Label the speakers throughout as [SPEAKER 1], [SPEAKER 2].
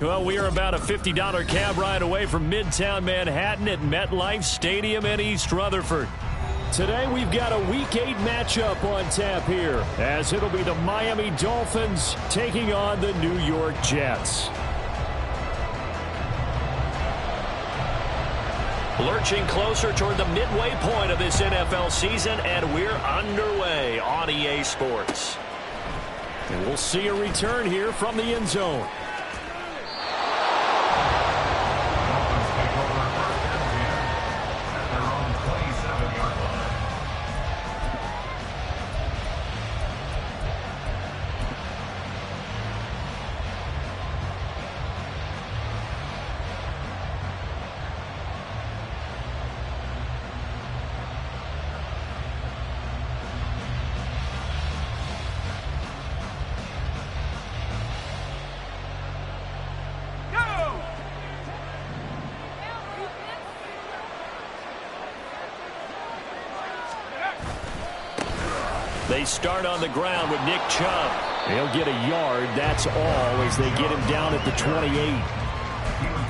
[SPEAKER 1] Well, we are about a $50 cab ride away from Midtown Manhattan at MetLife Stadium in East Rutherford. Today we've got a Week 8 matchup on tap here, as it'll be the Miami Dolphins taking on the New York Jets. Lurching closer toward the midway point of this NFL season, and we're underway on EA Sports. And we'll see a return here from the end zone. They start on the ground with Nick Chubb. He'll get a yard, that's all, as they get him down at the 28.
[SPEAKER 2] He was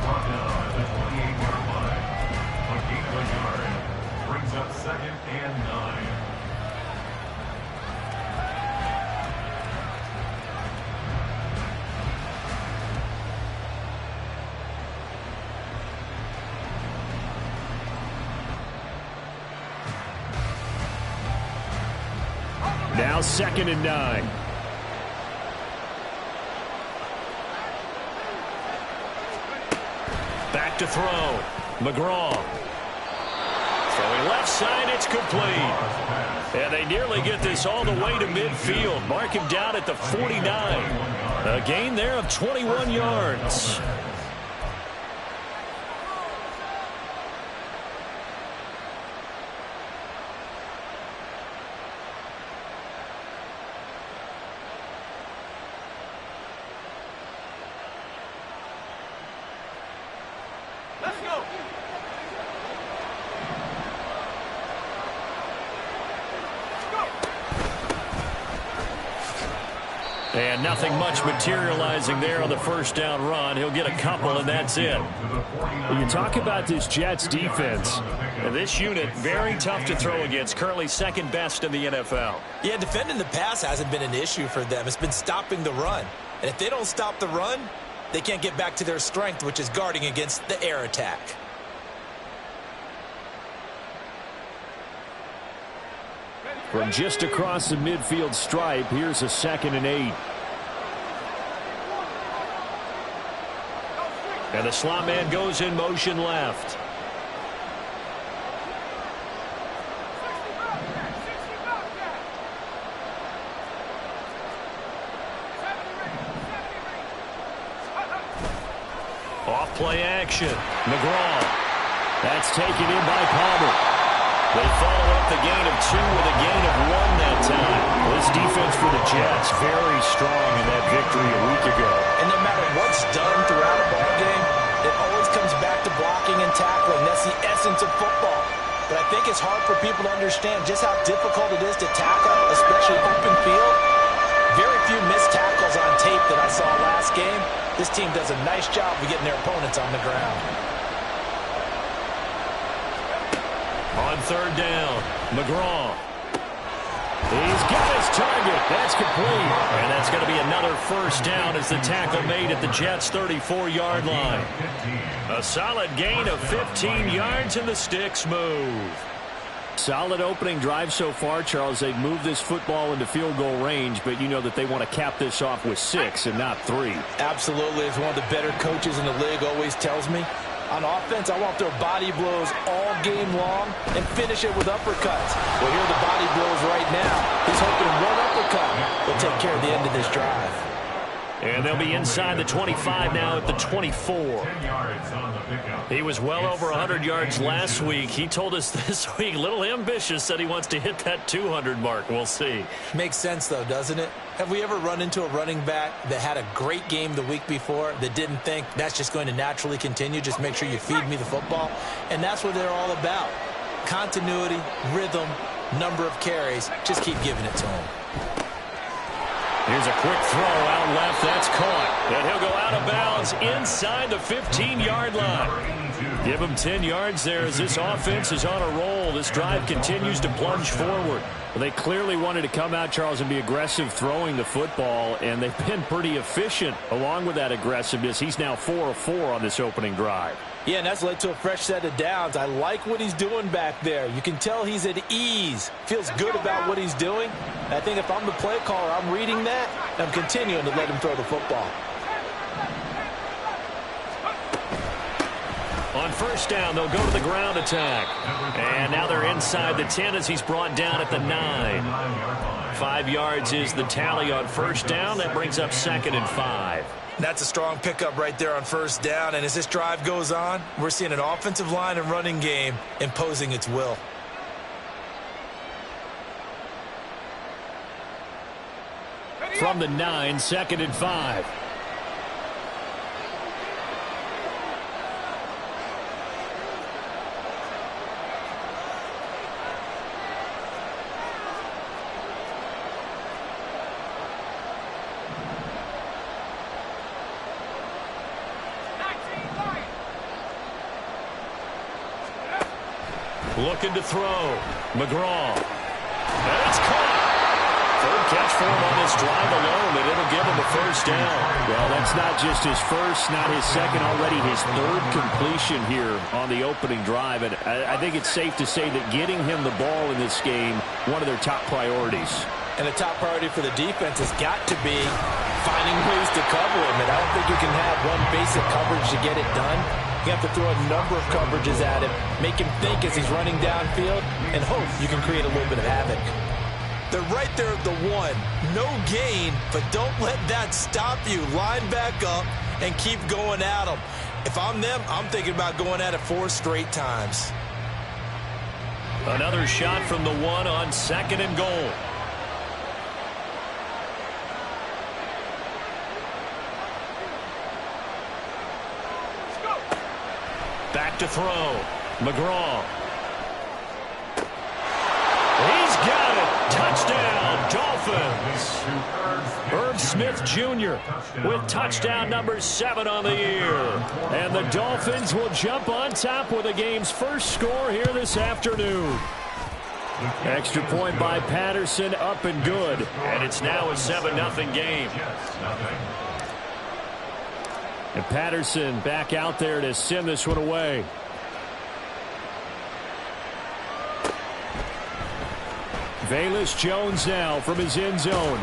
[SPEAKER 2] brought down at the 28-yard line. A gain of a yard brings up 2nd and 9.
[SPEAKER 1] Now 2nd and 9. Back to throw. McGraw. Throwing left side, it's complete. And they nearly get this all the way to midfield. Mark him down at the 49. A gain there of 21 yards. And nothing much materializing there on the first down run. He'll get a couple, and that's it. When you talk about this Jets defense, this unit, very tough to throw against, currently 2nd best in the NFL.
[SPEAKER 3] Yeah, defending the pass hasn't been an issue for them. It's been stopping the run. And if they don't stop the run, they can't get back to their strength, which is guarding against the air attack.
[SPEAKER 1] From just across the midfield stripe, here's a 2nd and 8. And the slot man goes in motion left. Off play action. McGraw. That's taken in by Palmer. They follow up the gain of 2 with a gain of 1 that time. This defense for the Jets, very strong in that victory a week ago.
[SPEAKER 3] And no matter what's done throughout a ball game, it always comes back to blocking and tackling. That's the essence of football. But I think it's hard for people to understand just how difficult it is to tackle, especially open field. Very few missed tackles on tape that I saw last game. This team does a nice job of getting their opponents on the ground.
[SPEAKER 1] On 3rd down, McGraw. He's got his target. That's complete. And that's going to be another first down as the tackle made at the Jets' 34-yard line. A solid gain of 15 yards, and the sticks move. Solid opening drive so far, Charles. They've moved this football into field goal range, but you know that they want to cap this off with 6 and not 3.
[SPEAKER 3] Absolutely. As one of the better coaches in the league always tells me, on offense, I want their body blows all game long and finish it with uppercuts. Well, here are the body blows right now. He's hoping one uppercut will take care of the end of this drive.
[SPEAKER 1] And they'll be inside the 25 now at the 24.
[SPEAKER 2] 10 yards on the pickup.
[SPEAKER 1] He was well over 100 yards last week. He told us this week, a little ambitious, said he wants to hit that 200 mark. We'll see.
[SPEAKER 3] Makes sense, though, doesn't it? Have we ever run into a running back that had a great game the week before that didn't think that's just going to naturally continue? Just make sure you feed me the football. And that's what they're all about. Continuity, rhythm, number of carries. Just keep giving it to him.
[SPEAKER 1] Here's a quick throw out left. That's caught. And he'll go out of bounds inside the 15-yard line. Give him 10 yards there as this offense is on a roll. This drive continues to plunge forward. Well, they clearly wanted to come out, Charles, and be aggressive throwing the football, and they've been pretty efficient along with that aggressiveness. He's now 4 of 4 on this opening drive.
[SPEAKER 3] Yeah, and that's led to a fresh set of downs. I like what he's doing back there. You can tell he's at ease. Feels good about what he's doing. And I think if I'm the play caller, I'm reading that, and I'm continuing to let him throw the football.
[SPEAKER 1] On first down, they'll go to the ground attack. And now they're inside the 10 as he's brought down at the 9. 5 yards is the tally on first down. That brings up 2nd and 5.
[SPEAKER 3] That's a strong pickup right there on first down. And as this drive goes on, we're seeing an offensive line and running game imposing its will.
[SPEAKER 1] From the 9, 2nd and 5. Looking to throw. McGraw. And it's caught. Third catch for him on this drive alone, and it'll give him a first down. Well, that's not just his first, not his second, already his third completion here on the opening drive. And I think it's safe to say that getting him the ball in this game, one of their top priorities.
[SPEAKER 3] And the top priority for the defense has got to be finding ways to cover him. And I don't think you can have one basic coverage to get it done. You have to throw a number of coverages at him, make him think as he's running downfield, and hope you can create a little bit of havoc. They're right there at the 1. No gain, but don't let that stop you. Line back up and keep going at them. If I'm them, I'm thinking about going at it 4 straight times.
[SPEAKER 1] Another shot from the 1 on 2nd and goal. Back to throw. McGraw. He's got it. Touchdown, Dolphins. Irv Smith Jr. with touchdown number 7 on the year. And the Dolphins will jump on top with the game's first score here this afternoon. Extra point by Patterson, up and good. And it's now a 7-0 game. And Patterson back out there to send this one away. Velus Jones now from his end zone.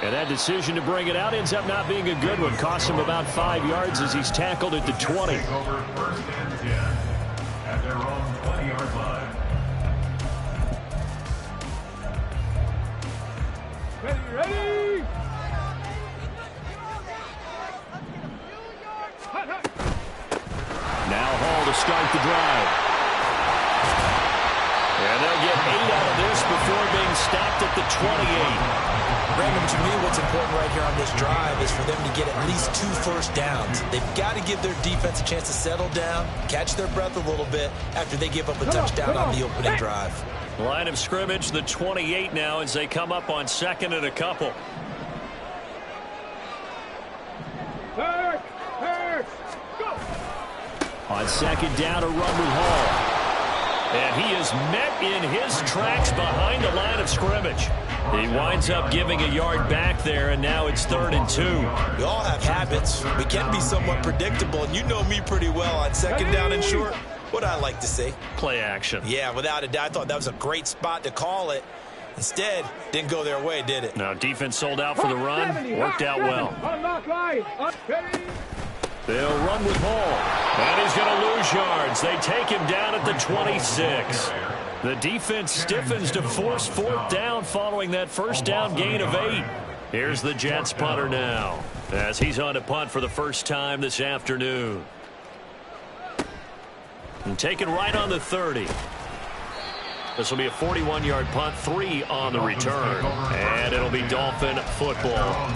[SPEAKER 1] And that decision to bring it out ends up not being a good one. Costs him about 5 yards as he's tackled at the 20.
[SPEAKER 2] Over 1st and 10 at their own 20-yard line.
[SPEAKER 4] Ready?
[SPEAKER 1] Now Hall to start the drive. And they'll get 8 out of this before being stopped at the 28.
[SPEAKER 3] Raymond, to me, what's important right here on this drive is for them to get at least 2 first downs. They've got to give their defense a chance to settle down, catch their breath a little bit after they give up a touchdown on the opening drive.
[SPEAKER 1] Line of scrimmage, the 28 now as they come up on 2nd and a couple. On 2nd down, a run with Hall. And he is met in his tracks behind the line of scrimmage. He winds up giving a yard back there, and now it's 3rd and 2.
[SPEAKER 3] We all have habits. We can be somewhat predictable, and you know me pretty well on 2nd down and short. What I like to say.
[SPEAKER 1] Play action.
[SPEAKER 3] Yeah, without a doubt. I thought that was a great spot to call it. Instead, didn't go their way, did it?
[SPEAKER 1] Now, defense sold out for the run. Worked out well. They'll run with Hall. And he's going to lose yards. They take him down at the 26. The defense stiffens to force 4th down following that first down gain of 8. Here's the Jets punter now, as he's on to punt for the first time this afternoon. And taken right on the 30. This will be a 41-yard punt, 3 on the return. And it'll be Dolphin football.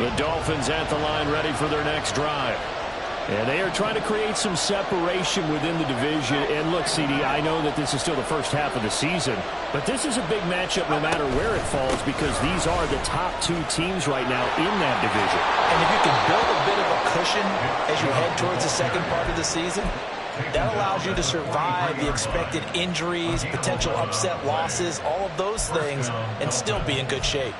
[SPEAKER 1] The Dolphins at the line, ready for their next drive. And they are trying to create some separation within the division. And look, CD, I know that this is still the first half of the season, but this is a big matchup no matter where it falls, because these are the top 2 teams right now in that division.
[SPEAKER 3] And if you can build a bit of a cushion as you head towards the second part of the season, that allows you to survive the expected injuries, potential upset losses, all of those things, and still be in good shape.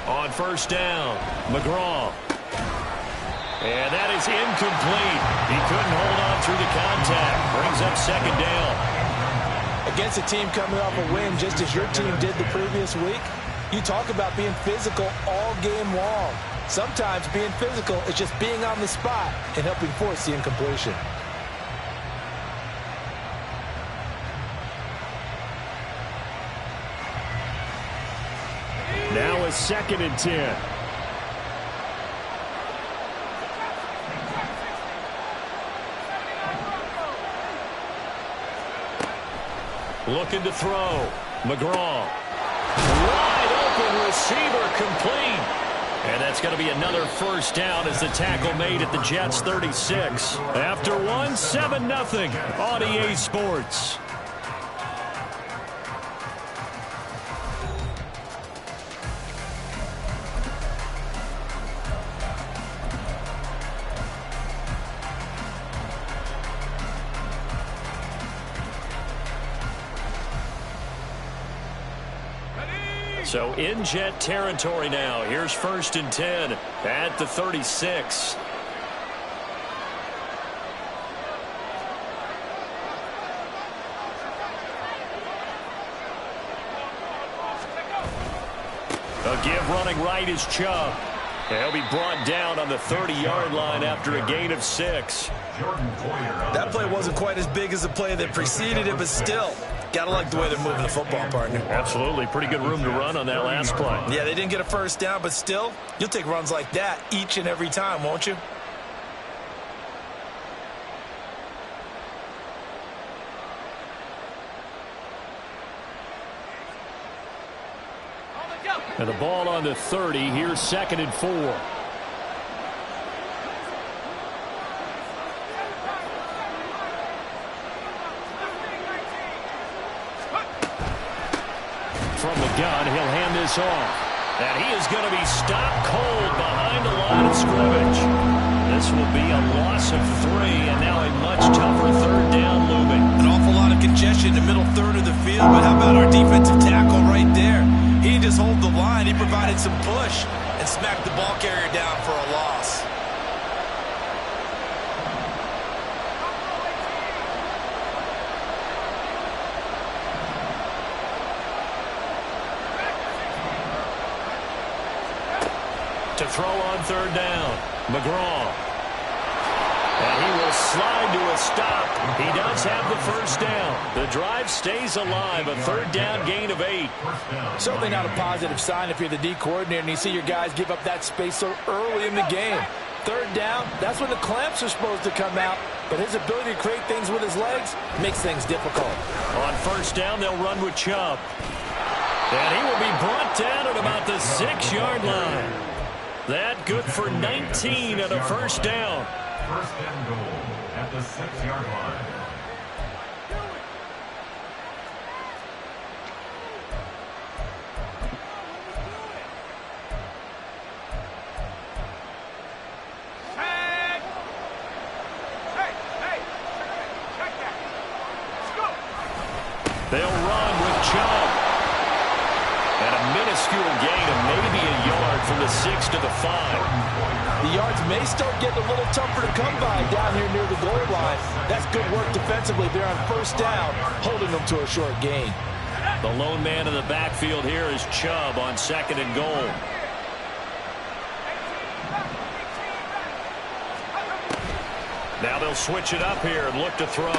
[SPEAKER 1] On first down, McGraw. And that is incomplete. He couldn't hold on through the contact. Brings up second down.
[SPEAKER 3] Against a team coming off a win just as your team did the previous week, you talk about being physical all game long. Sometimes being physical is just being on the spot and helping force the incompletion.
[SPEAKER 1] Now a 2nd and 10. Looking to throw. McGraw. Wide open receiver, complete. And that's going to be another first down as the tackle made at the Jets 36. After one, 7-0 on EA Sports. So in Jet territory now. Here's 1st and 10 at the 36. A give running right is Chubb. He'll be brought down on the 30-yard line after a gain of 6.
[SPEAKER 3] That play wasn't quite as big as the play that preceded it, but still, gotta like the way they're moving the football, partner.
[SPEAKER 1] Absolutely. Pretty good room to run on that last play.
[SPEAKER 3] Yeah, they didn't get a first down, but still, you'll take runs like that each and every time, won't you?
[SPEAKER 1] And the ball on the 30. Here's 2nd and 4. From the gun, he'll hand this off. And he is going to be stopped cold behind the line of scrimmage. This will be a loss of 3, and now a much tougher 3rd down looming.
[SPEAKER 3] An awful lot of congestion in the middle third of the field, but how about our defensive tackle right there? He didn't just hold the line, he provided some push and smacked the ball carrier down for a loss.
[SPEAKER 1] To throw on 3rd down, McGraw. And he will slide to a stop. He does have the first down. The drive stays alive. A 3rd down gain of 8.
[SPEAKER 3] Certainly not a positive sign if you're the D coordinator and you see your guys give up that space so early in the game. 3rd down, that's when the clamps are supposed to come out. But his ability to create things with his legs makes things difficult.
[SPEAKER 1] On 1st down, they'll run with Chubb. And he will be brought down at about the 6-yard line. That good for 19 and a first down.
[SPEAKER 2] 1st and goal at the 6-yard line.
[SPEAKER 1] They'll run with Chubb. And a minuscule gain of maybe a yard from the the 6 to the 5.
[SPEAKER 3] The yards may start getting a little tougher to come by down here near the goal line. That's good work defensively there on first down, holding them to a short gain.
[SPEAKER 1] The lone man in the backfield here is Chubb on 2nd and goal. Now they'll switch it up here and look to throw.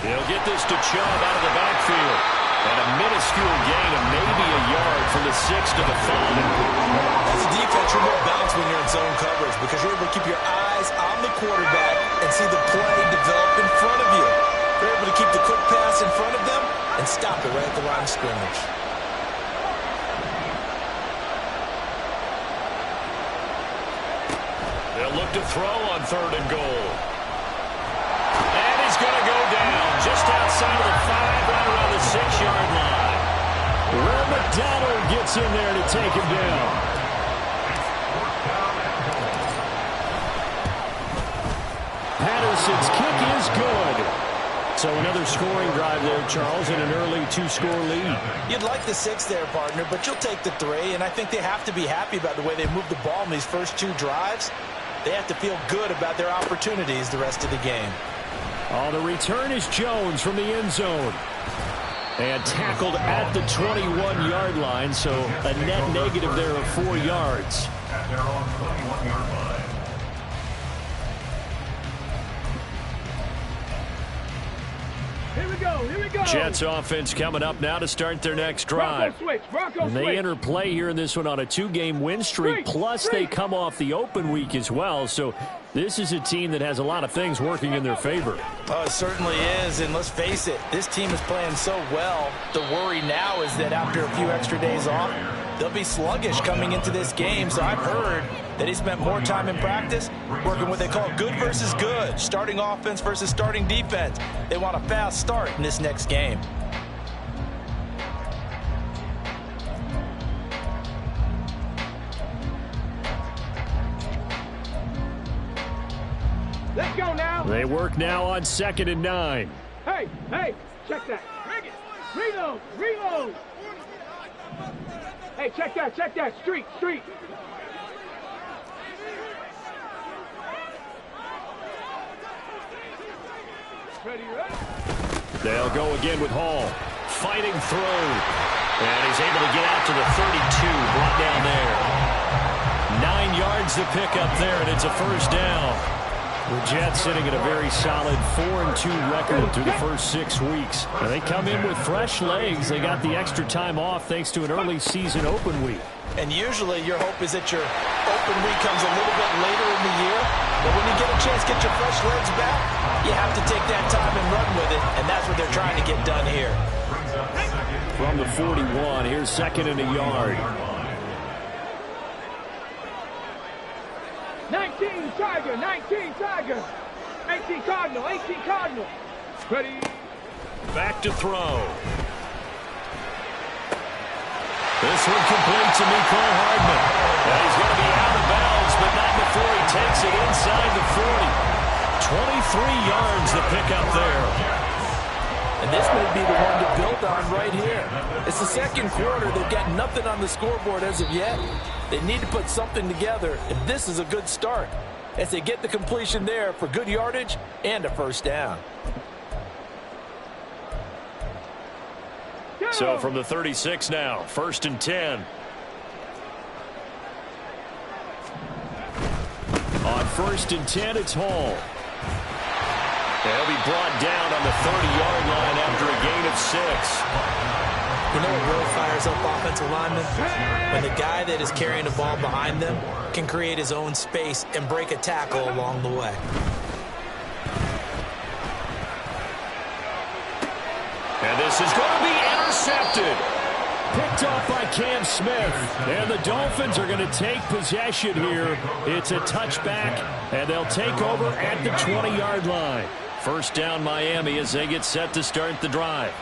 [SPEAKER 1] He'll get this to Chubb out of the backfield. And a minuscule gain of maybe a yard from the 6 to the 5.
[SPEAKER 3] As a defense, you're more balanced when you're in zone coverage because you're able to keep your eyes on the quarterback and see the play develop in front of you. You're able to keep the quick pass in front of them and stop it right at the line of scrimmage.
[SPEAKER 1] They'll look to throw on 3rd and goal. And he's going to go down just outside of the 5, right around the 6-yard line. Will McDonald gets in there to take him down. Patterson's kick is good. So another scoring drive there, Charles, and an early 2-score lead.
[SPEAKER 3] You'd like the 6 there, partner, but you'll take the 3, and I think they have to be happy about the way they moved the ball in these first 2 drives. They have to feel good about their opportunities the rest of the game.
[SPEAKER 1] Oh, the return is Jones from the end zone. And tackled at the 21-yard line, so a net negative there of 4 yards.
[SPEAKER 2] At their own 21-yard line.
[SPEAKER 4] Here we go. Here we go.
[SPEAKER 1] Jets offense coming up now to start their next drive.
[SPEAKER 4] Bronco switch. Bronco
[SPEAKER 1] And they
[SPEAKER 4] switch.
[SPEAKER 1] enter play here in this one on a 2-game win streak, plus they come off the open week as well. So this is a team that has a lot of things working in their favor.
[SPEAKER 3] Oh, it certainly is, and let's face it, this team is playing so well. The worry now is that after a few extra days off, they'll be sluggish coming into this game. So I've heard that he spent more time in practice working what they call good versus good, starting offense versus starting defense. They want a fast start in this next game.
[SPEAKER 4] Let's go now.
[SPEAKER 1] They work now on 2nd and 9.
[SPEAKER 4] Hey, check that. Reload, reload. Hey, check that. Street. Ready?
[SPEAKER 1] They'll go again with Hall. Fighting through. And he's able to get out to the 32. Brought down there. 9 yards to pick up there, and it's a first down. The Jets sitting at a very solid 4-2 record through the first 6 weeks. And they come in with fresh legs. They got the extra time off thanks to an early season open week.
[SPEAKER 3] And usually your hope is that your open week comes a little bit later in the year. But when you get a chance to get your fresh legs back, you have to take that time and run with it. And that's what they're trying to get done here.
[SPEAKER 1] From the 41, here's 2nd and a yard.
[SPEAKER 4] 19 Tiger. 18 Cardinal. Ready?
[SPEAKER 1] Back to throw. This one complete to Mecole Hardman. And he's going to be out of bounds, but not before he takes it inside the 40. 23 yards to pick up there.
[SPEAKER 3] And this may be the one to build on right here. It's the second quarter. They've got nothing on the scoreboard as of yet. They need to put something together, and this is a good start as they get the completion there for good yardage and a first down.
[SPEAKER 1] So from the 36 now, 1st and 10. On 1st and 10, it's Hall. They'll be brought down on the 30-yard line after a gain of 6.
[SPEAKER 3] You know what really fires up offensive linemen? When the guy that is carrying the ball behind them can create his own space and break a tackle along the way.
[SPEAKER 1] And this is going to be intercepted. Picked off by Cam Smith. And the Dolphins are going to take possession here. It's a touchback, and they'll take over at the 20-yard line. First down Miami as they get set to start the drive.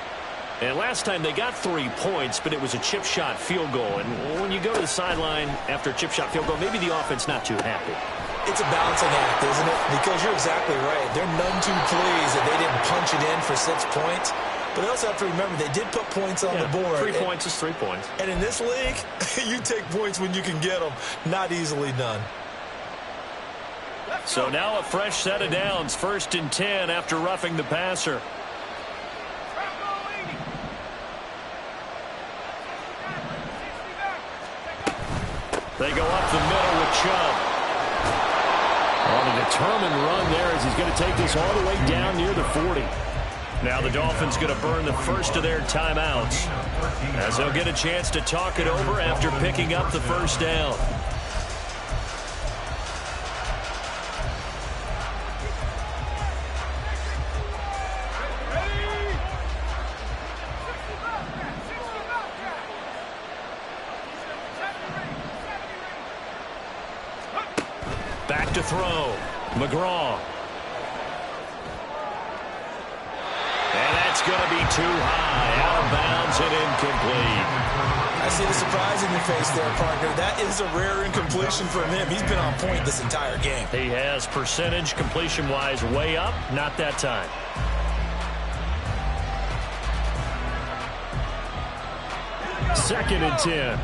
[SPEAKER 1] And last time they got 3 points, but it was a chip shot field goal. And when you go to the sideline after a chip shot field goal, maybe the offense not too happy.
[SPEAKER 3] It's a balancing act, isn't it? Because you're exactly right. They're none too pleased that they didn't punch it in for 6 points. But they also have to remember they did put points on the board.
[SPEAKER 1] 3 points is 3 points.
[SPEAKER 3] And in this league, you take points when you can get them. Not easily done.
[SPEAKER 1] So now a fresh set of downs. 1st and 10 after roughing the passer. They go up the middle with Chubb. On a determined run there as he's going to take this all the way down near the 40. Now the Dolphins going to burn the first of their timeouts as they'll get a chance to talk it over after picking up the first down. Back to throw. McGraw. And that's going to be too high. Out of bounds and incomplete.
[SPEAKER 3] I see the surprise in your face there, partner. That is a rare incompletion from him. He's been on point this entire game.
[SPEAKER 1] He has percentage completion-wise way up. Not that time. Second and 10.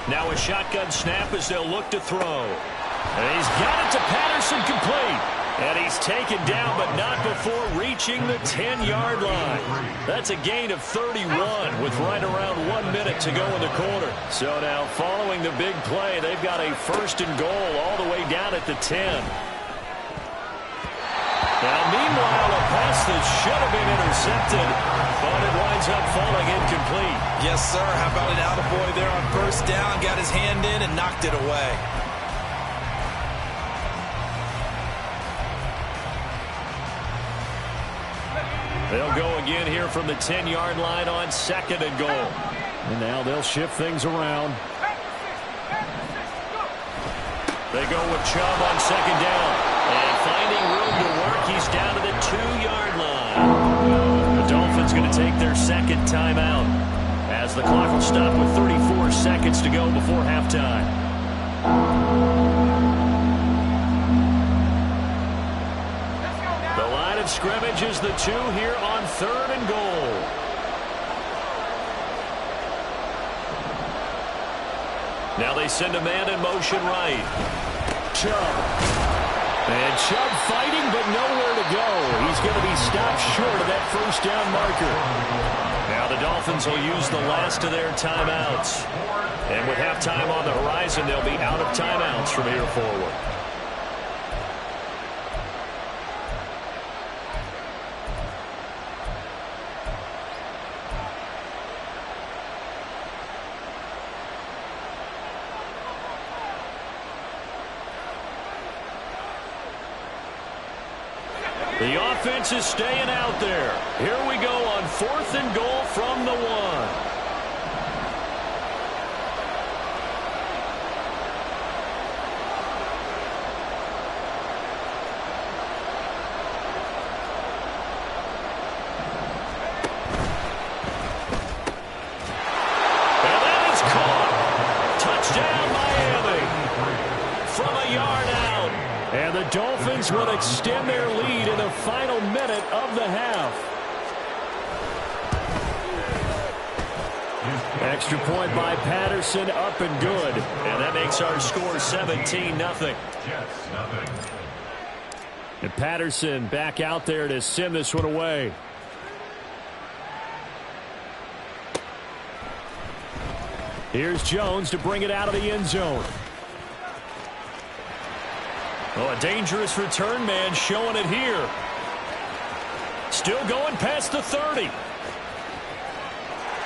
[SPEAKER 1] Now a shotgun snap as they'll look to throw. And he's got it to Patterson, complete. And he's taken down, but not before reaching the 10-yard line. That's a gain of 31 with right around 1 minute to go in the quarter. So now following the big play, they've got a 1st and goal all the way down at the 10. Now meanwhile, a pass that should have been intercepted, but it winds up falling incomplete.
[SPEAKER 3] Yes, sir. How about an attaboy there on 1st down? Got his hand in and knocked it away.
[SPEAKER 1] They'll go again here from the 10-yard line on 2nd and goal. And now they'll shift things around. They go with Chubb on 2nd down. And finding room to work, he's down to the 2-yard line. The Dolphins going to take their 2nd timeout as the clock will stop with 34 seconds to go before halftime. The line of scrimmage is the 2 here on 3rd and goal. Now they send a man in motion right. Chubb. And Chubb fighting, but nowhere to go. He's going to be stopped short of that 1st down marker. Now the Dolphins will use the last of their timeouts. And with halftime on the horizon, they'll be out of timeouts from here forward. The offense is staying out there. Here we go on 4th and goal from the 1. And that is caught. Touchdown, Miami. From a yard out. And the Dolphins will extend their lead in the final minute of the half. Extra point by Patterson, up and good. And that makes our score 17-0. And Patterson back out there to send this one away. Here's Jones to bring it out of the end zone. Oh, a dangerous return man showing it here. Still going past the 30.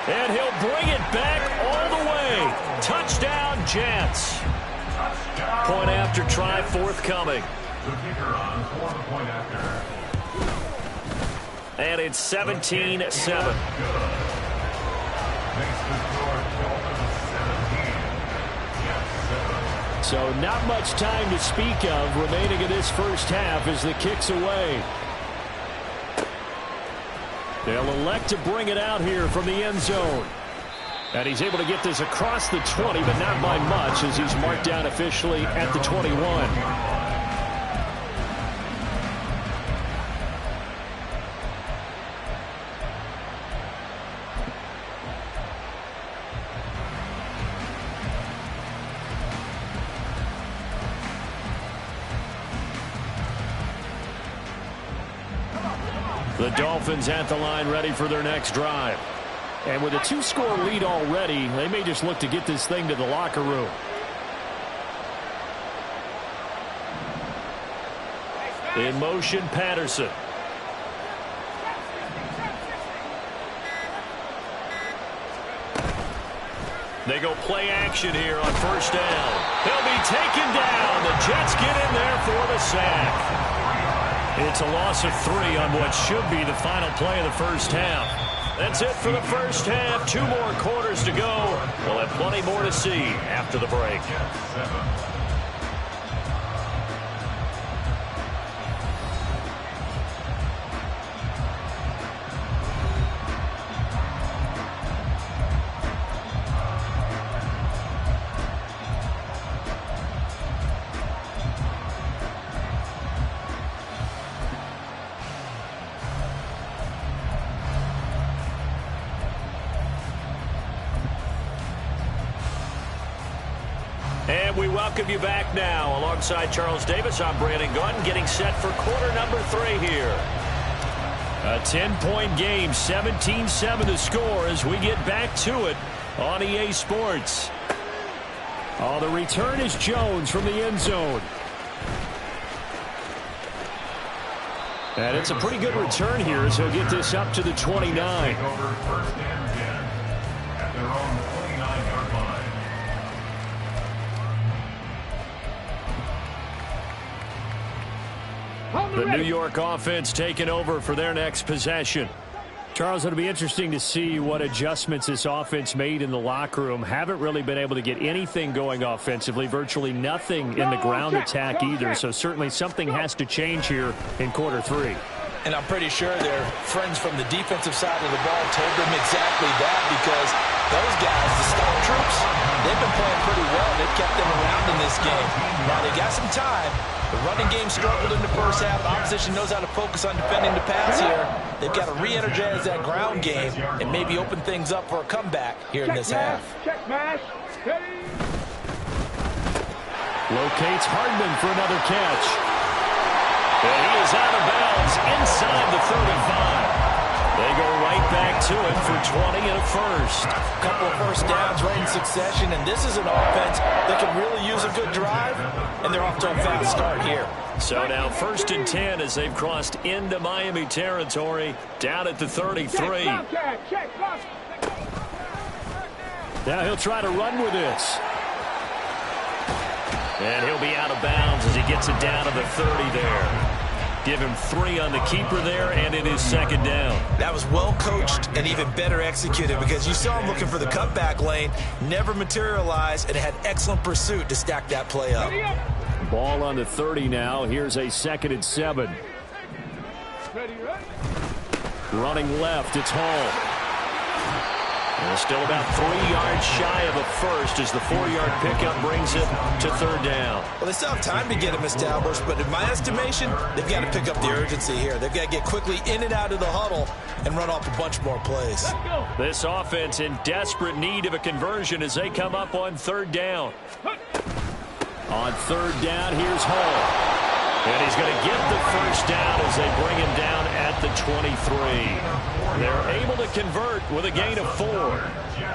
[SPEAKER 1] And he'll bring it back all the way. Touchdown, Jets. Point after try forthcoming. And it's 17-7. So not much time to speak of remaining in this first half as the kick's away. They'll elect to bring it out here from the end zone. And he's able to get this across the 20, but not by much, as he's marked down officially at the 21. The Dolphins at the line, ready for their next drive. And with a 2-score lead already, they may just look to get this thing to the locker room. In motion, Patterson. They go play action here on first down. He'll be taken down. The Jets get in there for the sack. It's a loss of 3 on what should be the final play of the first half. That's it for the first half. 2 more quarters to go. We'll have plenty more to see after the break. And we welcome you back now. Alongside Charles Davis, I'm Brandon Gaudin, getting set for quarter number 3 here. A 10-point game, 17-7 to score as we get back to it on EA Sports. Oh, the return is Jones from the end zone. And it's a pretty good return here as he'll get this up to the 29.
[SPEAKER 2] Over first and 10 at their own 29-yard line.
[SPEAKER 1] The New York offense taking over for their next possession. Charles, it'll be interesting to see what adjustments this offense made in the locker room. Haven't really been able to get anything going offensively, virtually nothing in the ground attack either. So certainly something has to change here in quarter 3.
[SPEAKER 3] And I'm pretty sure their friends from the defensive side of the ball told them exactly that, because those guys, the Stormtroopers, they've been playing pretty well. They've kept them around in this game. Now they got some time. The running game struggled in the first half. Opposition knows how to focus on defending the pass here. They've got to re-energize that ground game and maybe open things up for a comeback here in this half.
[SPEAKER 4] Check mash. Ready.
[SPEAKER 1] Locates Hardman for another catch. And he is out of bounds inside the 35. They go right back to it for 20 and a first.
[SPEAKER 3] A couple of first downs right in succession, and this is an offense that can really use a good drive, and they're off to a fast start here.
[SPEAKER 1] So now 1st and 10 as they've crossed into Miami territory, down at the 33. Now he'll try to run with this. And he'll be out of bounds as he gets it down to the 30 there. Give him 3 on the keeper there, and it is 2nd down.
[SPEAKER 3] That was well coached and even better executed, because you saw him looking for the cutback lane, never materialized, and had excellent pursuit to stack that play up.
[SPEAKER 1] Ball on the 30 now. Here's a 2nd and 7. Running left, it's Hall. And still about 3 yards shy of a first as the 4-yard pickup brings it to 3rd down.
[SPEAKER 3] Well, they still have time to get him established, but in my estimation, they've got to pick up the urgency here. They've got to get quickly in and out of the huddle and run off a bunch more plays.
[SPEAKER 1] This offense in desperate need of a conversion as they come up on 3rd down. On 3rd down, here's Hall. And he's going to get the first down as they bring him down at the 23. They're able to convert with a gain of 4.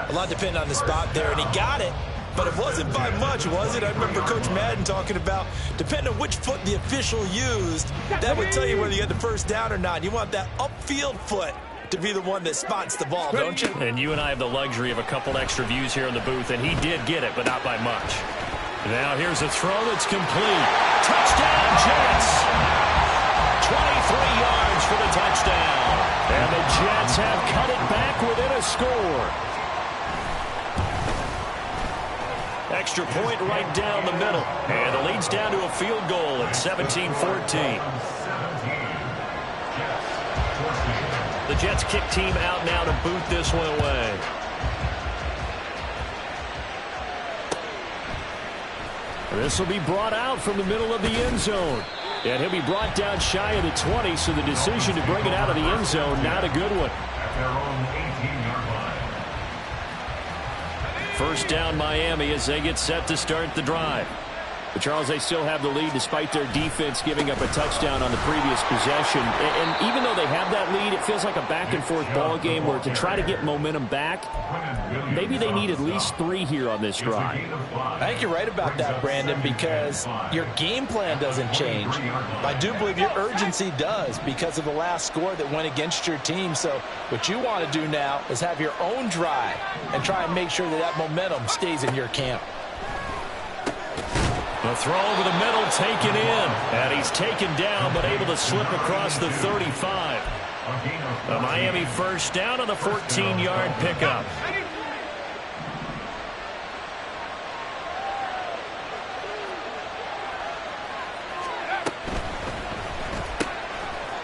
[SPEAKER 3] A lot depended on the spot there, and he got it, but it wasn't by much, was it? I remember Coach Madden talking about, depending on which foot the official used, that would tell you whether you had the first down or not. You want that upfield foot to be the one that spots the ball, don't you?
[SPEAKER 1] And you and I have the luxury of a couple extra views here in the booth, and he did get it, but not by much. Now here's a throw that's complete. Touchdown, Jets! 23 yards for the touchdown. And the Jets have cut it back within a score. Extra point right down the middle. And the lead's down to a field goal at 17-14. The Jets kick team out now to boot this one away. This will be brought out from the middle of the end zone. And he'll be brought down shy of the 20, so the decision to bring it out of the end zone, not a good one.
[SPEAKER 2] At their own 18-yard line.
[SPEAKER 1] First down Miami as they get set to start the drive. But Charles, they still have the lead despite their defense giving up a touchdown on the previous possession. And even though they have that lead, it feels like a back-and-forth ball game where to try to get momentum back, maybe they need at least 3 here on this drive.
[SPEAKER 3] I think you're right about that, Brandon, because your game plan doesn't change. I do believe your urgency does because of the last score that went against your team. So what you want to do now is have your own drive and try and make sure that that momentum stays in your camp.
[SPEAKER 1] The throw over the middle taken in. And he's taken down but able to slip across the 35. A Miami first down on the 14-yard pickup.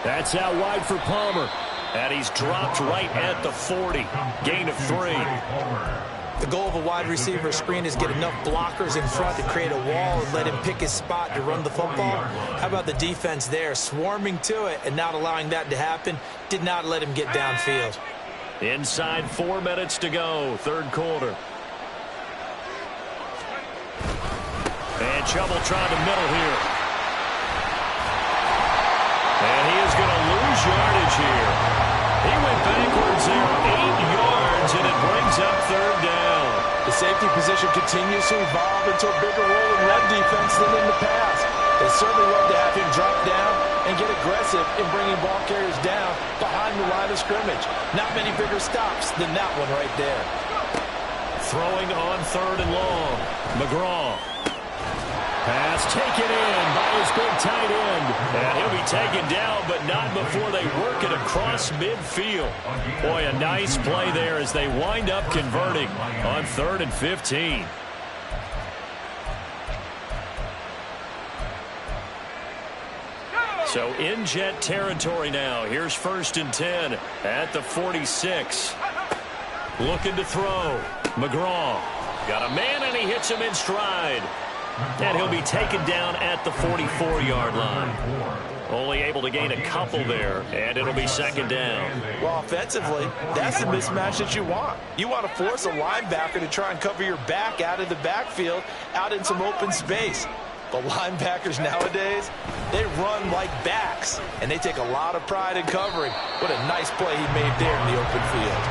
[SPEAKER 1] That's out wide for Palmer. And he's dropped right at the 40. Gain of 3.
[SPEAKER 3] The goal of a wide receiver screen is get enough blockers in front to create a wall and let him pick his spot to run the football. How about the defense there, swarming to it and not allowing that to happen? Did not let him get downfield.
[SPEAKER 1] Inside 4 minutes to go, third quarter. And Chubb will try the middle here. And he is going to lose yardage here. He went backwards there 8 yards, and it brings up third down.
[SPEAKER 3] The safety position continues to evolve into a bigger role in run defense than in the past. They certainly love to have him drop down and get aggressive in bringing ball carriers down behind the line of scrimmage. Not many bigger stops than that one right there.
[SPEAKER 1] Throwing on third and long. McGraw. Pass taken in by his big tight end. And he'll be taken down, but not before they work it across midfield. Boy, a nice play there as they wind up converting on 3rd and 15. So in Jet territory now. Here's 1st and 10 at the 46. Looking to throw. McGraw. Got a man, and he hits him in stride. And he'll be taken down at the 44-yard line. Only able to gain a couple there, and it'll be 2nd down.
[SPEAKER 3] Well, offensively, that's the mismatch that you want. You want to force a linebacker to try and cover your back out of the backfield, out in some open space. But linebackers nowadays, they run like backs, and they take a lot of pride in covering. What a nice play he made there in the open field.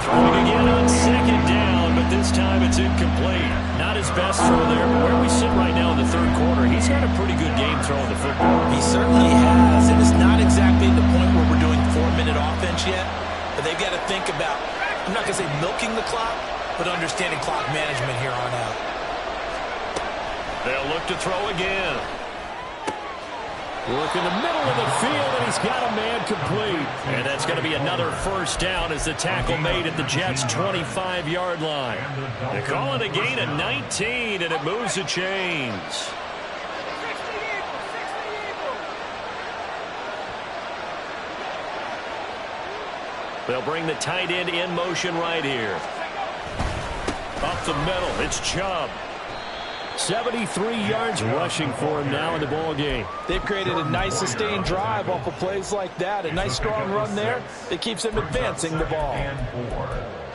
[SPEAKER 1] Throwing again on 2nd down, but this time it's incomplete. Not his best throw there, but where we sit right now in the 3rd quarter, he's had a pretty good game throwing the football.
[SPEAKER 3] He certainly has, and it's not exactly the point where we're doing 4-minute offense yet, but they've got to think about, I'm not going to say milking the clock, but understanding clock management here on out.
[SPEAKER 1] They'll look to throw again. Work in the middle of the field, and he's got a man complete. And that's going to be another 1st down as the tackle made at the Jets' 25-yard line. They call it a gain of 19, and it moves the chains. They'll bring the tight end in motion right here. Up the middle, it's Chubb. 73 yards rushing for him now in the ball game.
[SPEAKER 3] They've created a nice sustained drive off of plays like that. A nice strong run there that keeps them advancing the ball.
[SPEAKER 2] And 4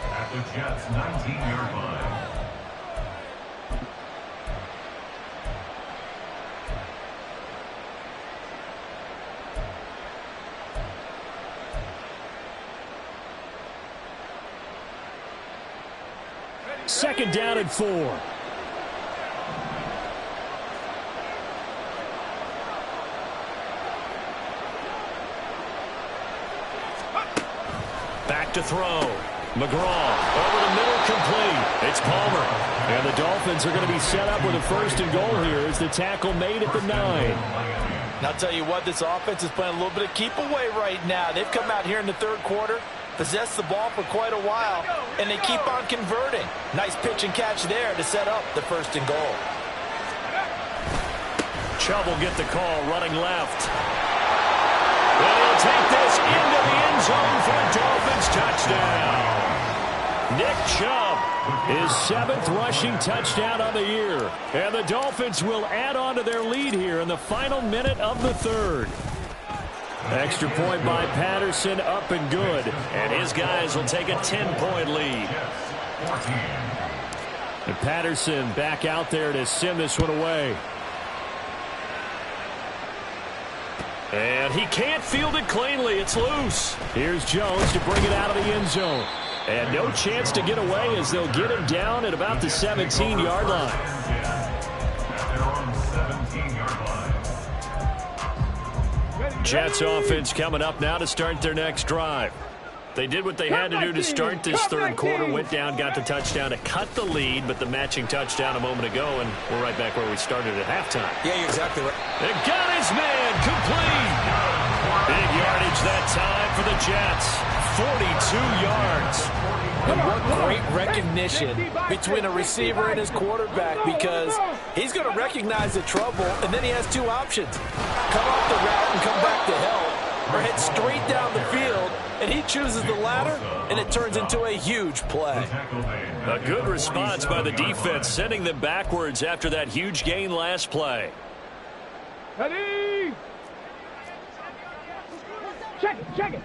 [SPEAKER 2] at the Jets' 19-yard line.
[SPEAKER 1] Second down and 4. Back to throw. McGraw over the middle, complete. It's Palmer. And the Dolphins are going to be set up with a 1st and goal here as the tackle made at the 9.
[SPEAKER 3] And I'll tell you what, this offense is playing a little bit of keep away right now. They've come out here in the 3rd quarter, possessed the ball for quite a while, and they keep on converting. Nice pitch and catch there to set up the 1st and goal.
[SPEAKER 1] Chubb will get the call, running left. And he'll take this into the end zone for a Dolphins touchdown. Nick Chubb His 7th rushing touchdown on the year. And the Dolphins will add on to their lead here in the final minute of the 3rd. Extra point by Patterson, up and good. And his guys will take a 10-point lead. And Patterson back out there to send this one away. And he can't field it cleanly. It's loose. Here's Jones to bring it out of the end zone. And no chance to get away as they'll get him down at about the 17-yard line. Jets offense coming up now to start their next drive. They did what they had to do to start this 3rd quarter. Went down, got the touchdown to cut the lead, but the matching touchdown a moment ago, and we're right back where we started at halftime.
[SPEAKER 3] Yeah, you're exactly right.
[SPEAKER 1] They got his man complete. Big yardage that time for the Jets. 42 yards.
[SPEAKER 3] And what great recognition between a receiver and his quarterback, because he's going to recognize the trouble, and then he has 2 options. Come off the route and come back to help, or head straight down the field, and he chooses the latter, and it turns into a huge play.
[SPEAKER 1] A good response by the defense, sending them backwards after that huge gain last play.
[SPEAKER 4] Ready? Check it.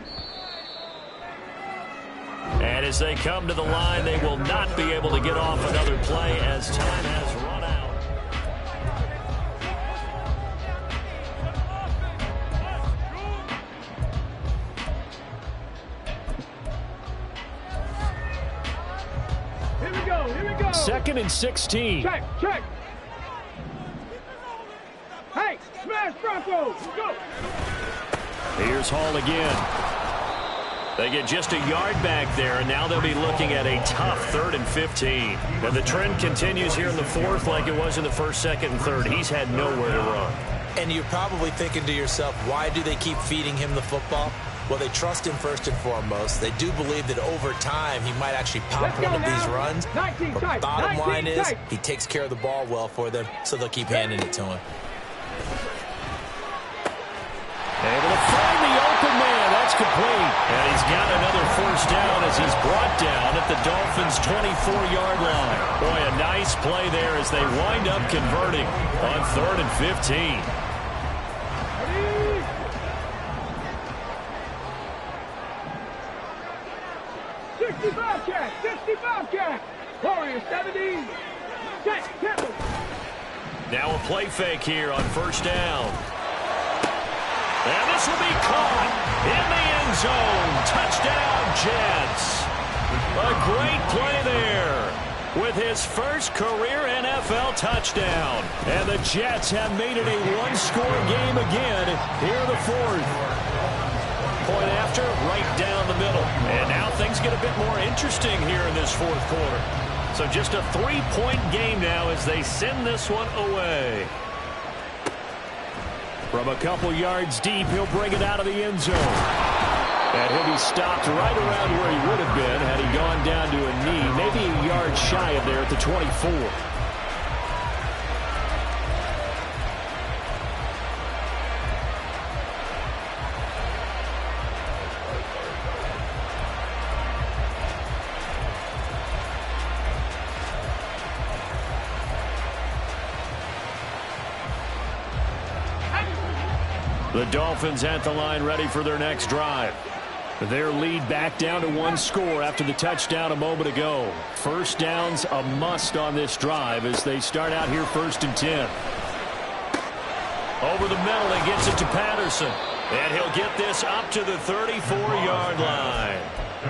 [SPEAKER 1] And as they come to the line, they will not be able to get off another play as time has run out.
[SPEAKER 4] Here we go.
[SPEAKER 1] 2nd and 16.
[SPEAKER 4] Check. Hey, smash Broncos. Go.
[SPEAKER 1] Here's Hall again. They get just a yard back there, and now they'll be looking at a tough 3rd and 15. And the trend continues here in the 4th like it was in the 1st, 2nd, and 3rd. He's had nowhere to run.
[SPEAKER 3] And you're probably thinking to yourself, why do they keep feeding him the football? Well, they trust him first and foremost. They do believe that over time he might actually pop one of these runs. But the bottom line is he takes care of the ball well for them, so they'll keep handing it to him.
[SPEAKER 1] Able to find the open man. That's complete. And he's got another 1st down as he's brought down at the Dolphins' 24-yard line. Boy, a nice play there as they wind up converting on 3rd and 15.
[SPEAKER 4] 65 catch. Warriors 70. Temple.
[SPEAKER 1] Now a play fake here on 1st down. And this will be caught in the end zone. Touchdown, Jets. A great play there with his first career NFL touchdown. And the Jets have made it a one-score game again here in the 4th. Point after, right down the middle. And now things get a bit more interesting here in this 4th quarter. So just a 3-point game now as they send this one away. From a couple yards deep, he'll bring it out of the end zone. And he'll be stopped right around where he would have been had he gone down to a knee, maybe a yard shy of there at the 24. The Dolphins at the line ready for their next drive. Their lead back down to 1 score after the touchdown a moment ago. 1st down's a must on this drive as they start out here 1st and 10. Over the middle, he gets it to Patterson. And he'll get this up to the 34-yard line.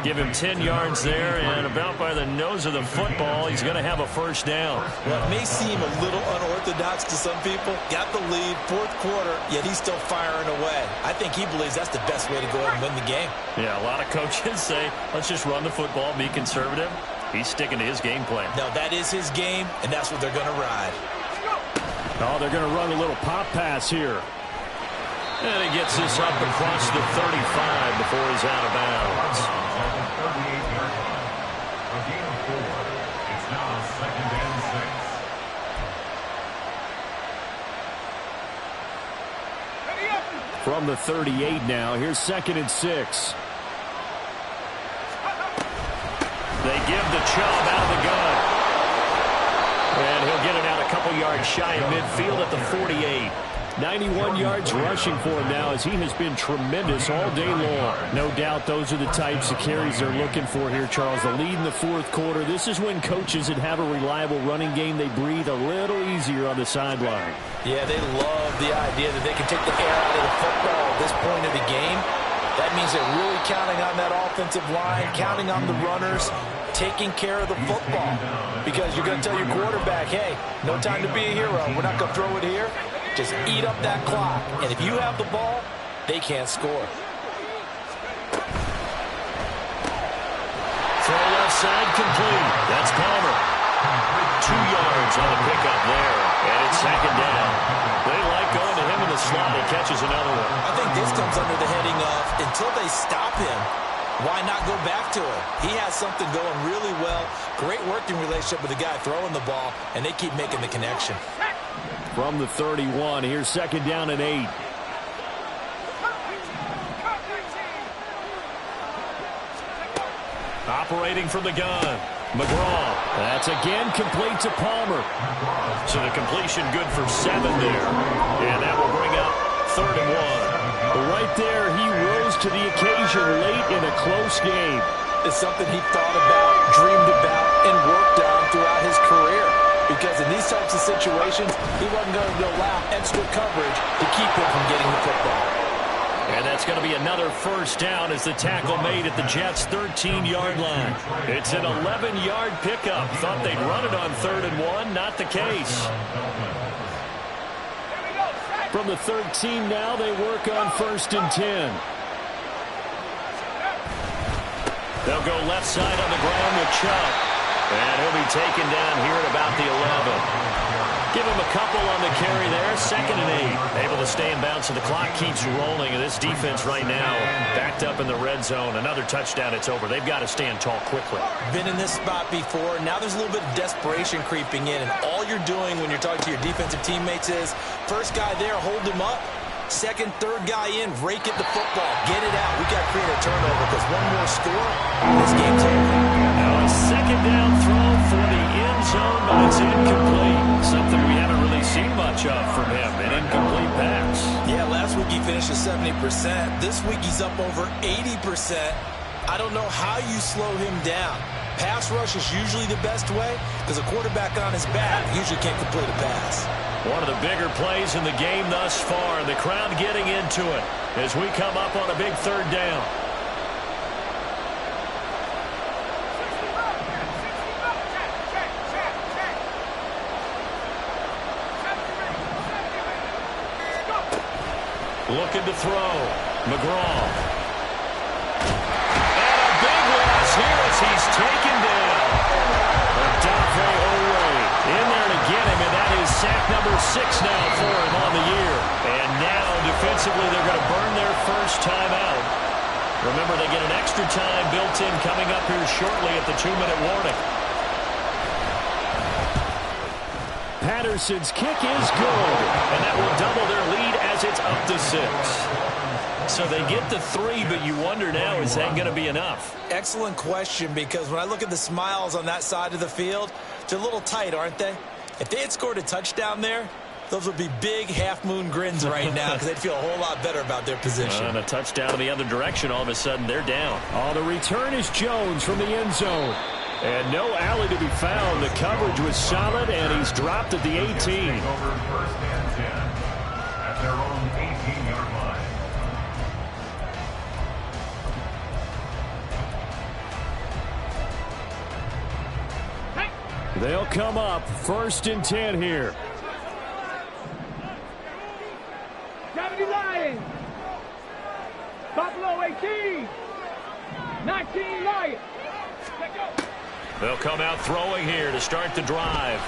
[SPEAKER 1] Give him 10 yards there, and about by the nose of the football, he's going to have a 1st down.
[SPEAKER 3] Well, it may seem a little unorthodox to some people. Got the lead, 4th quarter, yet he's still firing away. I think he believes that's the best way to go ahead and win the game.
[SPEAKER 1] Yeah, a lot of coaches say, let's just run the football, be conservative. He's sticking to his game plan.
[SPEAKER 3] No, that is his game, and that's what they're going to ride.
[SPEAKER 1] Oh, they're going to run a little pop pass here. And he gets this up across the 35 before he's out of bounds. From the 38 now, here's 2nd and 6. They give the Chubb out of the gun. And he'll get it out a couple yards shy of midfield at the 48. 91 yards rushing for him now as he has been tremendous all day long. No doubt those are the types of carries they're looking for here, Charles. The lead in the fourth quarter. This is when coaches that have a reliable running game, they breathe a little easier on the sideline.
[SPEAKER 3] Yeah, they love the idea that they can take the air out of the football at this point of the game. That means they're really counting on that offensive line, counting on the runners, taking care of the football. Because you're going to tell your quarterback, hey, no time to be a hero. We're not going to throw it here. Just eat up that clock. And if you have the ball, they can't score.
[SPEAKER 1] Throw left side complete. That's Palmer. 2 yards on the pickup there. And it's second down. They like going to him in the slot. He catches another one.
[SPEAKER 3] I think this comes under the heading of until they stop him, why not go back to it? He has something going really well. Great working relationship with the guy throwing the ball, and they keep making the connection.
[SPEAKER 1] From the 31, here's second down and 8. Operating from the gun. McGraw. That's again complete to Palmer. So the completion good for 7 there. And that will bring up 3rd and 1. Right there, he rose to the occasion late in a close game.
[SPEAKER 3] It's something he thought about, dreamed about, and worked on throughout his career. Because in these types of situations, he wasn't going to allow extra coverage to keep him from getting the football.
[SPEAKER 1] And that's going to be another first down as the tackle made at the Jets' 13-yard line. It's an 11-yard pickup. Thought they'd run it on 3rd and 1. Not the case. From the 13 now, they work on 1st and 10. They'll go left side on the ground with Chubb. And he'll be taken down here at about the 11. Give him a couple on the carry there. 2nd and 8. Able to stay in bounds, so the clock keeps rolling. And this defense right now backed up in the red zone. Another touchdown, it's over. They've got to stand tall quickly.
[SPEAKER 3] Been in this spot before. Now there's a little bit of desperation creeping in. And all you're doing when you're talking to your defensive teammates is, first guy there, hold him up. Second, third guy in, rake at the football. Get it out. We got to create a turnover because one more score, this game's over.
[SPEAKER 1] Now a second down throw for the end zone, but it's incomplete. Something we haven't really seen much of from him, an incomplete pass.
[SPEAKER 3] Yeah, last week he finished at 70%. This week he's up over 80%. I don't know how you slow him down. Pass rush is usually the best way because a quarterback on his back usually can't complete a pass.
[SPEAKER 1] One of the bigger plays in the game thus far. The crowd getting into it as we come up on a big 3rd down. Looking to throw. McGraw. And a big loss here as he's taken down. Odafe Oweh in there to get him, and that is sack number 6 now for him on the year. And now, defensively, they're going to burn their first time out. Remember, they get an extra time built in coming up here shortly at the 2-minute warning. Patterson's kick is good, and that will double their lead as it's up to 6. So they get the 3, but you wonder now, is that going to be enough?
[SPEAKER 3] Excellent question, because when I look at the smiles on that side of the field, they're a little tight, aren't they? If they had scored a touchdown there, those would be big half-moon grins right now because they'd feel a whole lot better about their position.
[SPEAKER 1] And a touchdown in the other direction, all of a sudden they're down. Oh, the return is Jones from the end zone. And no alley to be found. The coverage was solid, and he's dropped at the 18.
[SPEAKER 2] Over 1st and 10 at their own 18-yard line.
[SPEAKER 1] They'll come up 1st and 10 here.
[SPEAKER 4] 70 Lions. Buffalo 18. 19 Lions. Let's go.
[SPEAKER 1] They'll come out throwing here to start the drive.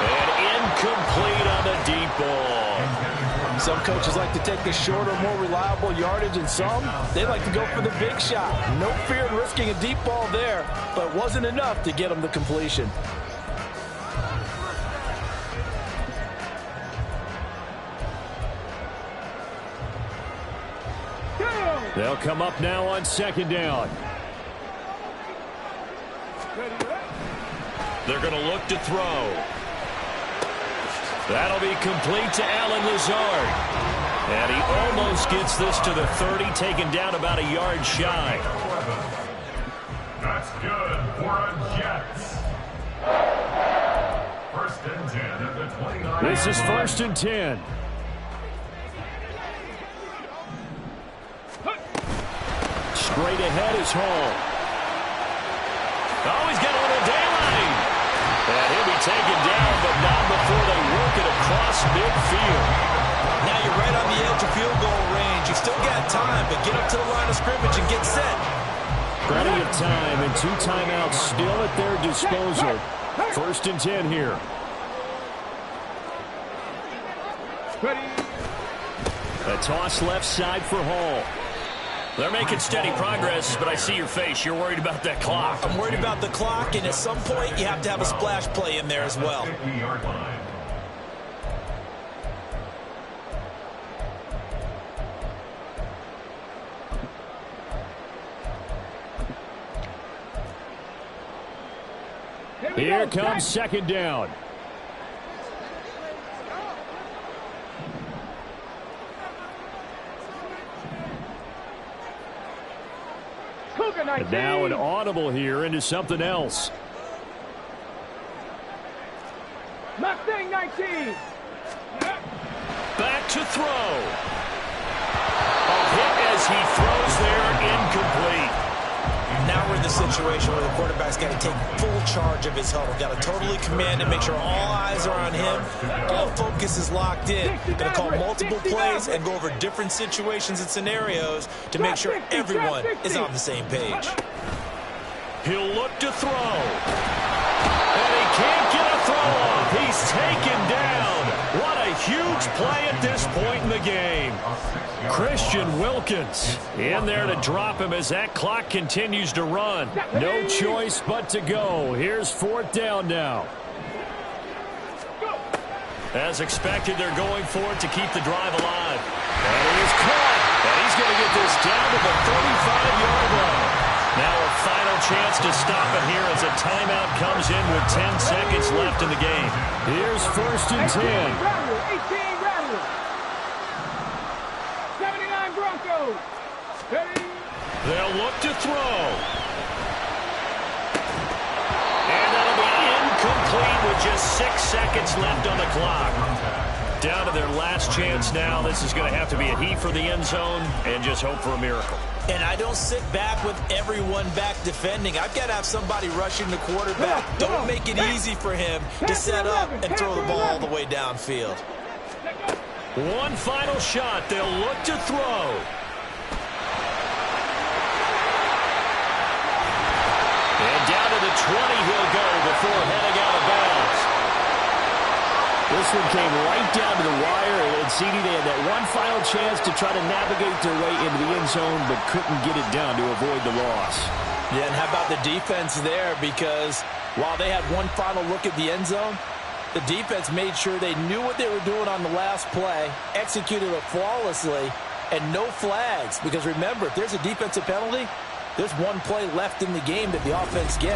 [SPEAKER 1] And incomplete on the deep ball.
[SPEAKER 3] Some coaches like to take the shorter, more reliable yardage, and some, they like to go for the big shot. No fear in risking a deep ball there, but it wasn't enough to get them the completion.
[SPEAKER 1] They'll come up now on 2nd down. They're going to look to throw. That'll be complete to Allen Lazard. And he almost gets this to the 30, taken down about a yard shy.
[SPEAKER 2] That's good for a Jets. First and 10 at the 29.
[SPEAKER 1] This is first and 10. Straight ahead is Hall. Oh, he's got a little daylight. And he'll be taken down, but not before they work it across midfield.
[SPEAKER 3] Now you're right on the edge of field goal range. You still got time, but get up to the line of scrimmage and get set.
[SPEAKER 1] Plenty of time and 2 timeouts still at their disposal. First and 10 here. A toss left side for Hall. They're making steady progress, but I see your face. You're worried about that clock.
[SPEAKER 3] I'm worried about the clock, and at some point you have to have a splash play in there as well.
[SPEAKER 2] 50-yard line.
[SPEAKER 1] Here comes second down. And now an audible here into something else.
[SPEAKER 4] Mustang 19.
[SPEAKER 1] Back to throw. A hit as he throws there, incomplete.
[SPEAKER 3] Now we're in the situation where the quarterback's got to take full charge of his huddle. Got to totally command and make sure all eyes are on him. All focus is locked in. Going to call multiple plays and go over different situations and scenarios to make sure everyone is on the same page.
[SPEAKER 1] He'll look to throw. And he can't get a throw off. He's taken down. What a huge play at this point in the game. Christian Wilkins in there to drop him as that clock continues to run. No choice but to go. Here's fourth down now. As expected, they're going for it to keep the drive alive. And he is caught. And he's going to get this down to the 35-yard line. Now a final chance to stop it here as a timeout comes in with 10 seconds left in the game. Here's first and 10.
[SPEAKER 4] 18 Rattle. 79 Broncos.
[SPEAKER 1] They'll look to throw. And that'll be incomplete with just 6 seconds left on the clock. Down to their last chance now. This is going to have to be a heat for the end zone and just hope for a miracle.
[SPEAKER 3] And I don't sit back with everyone back defending. I've got to have somebody rushing the quarterback. Don't make it easy for him to set up and throw the ball all the way downfield.
[SPEAKER 1] One final shot. They'll look to throw. And down to the 20 he'll go before heading out of bounds. This one came right down to the wire, and CD, they had that one final chance to try to navigate their way into the end zone, but couldn't get it down to avoid the loss.
[SPEAKER 3] Yeah, and how about the defense there? Because while they had one final look at the end zone, the defense made sure they knew what they were doing on the last play, executed it flawlessly, and no flags. Because remember, if there's a defensive penalty, there's one play left in the game that the offense gets.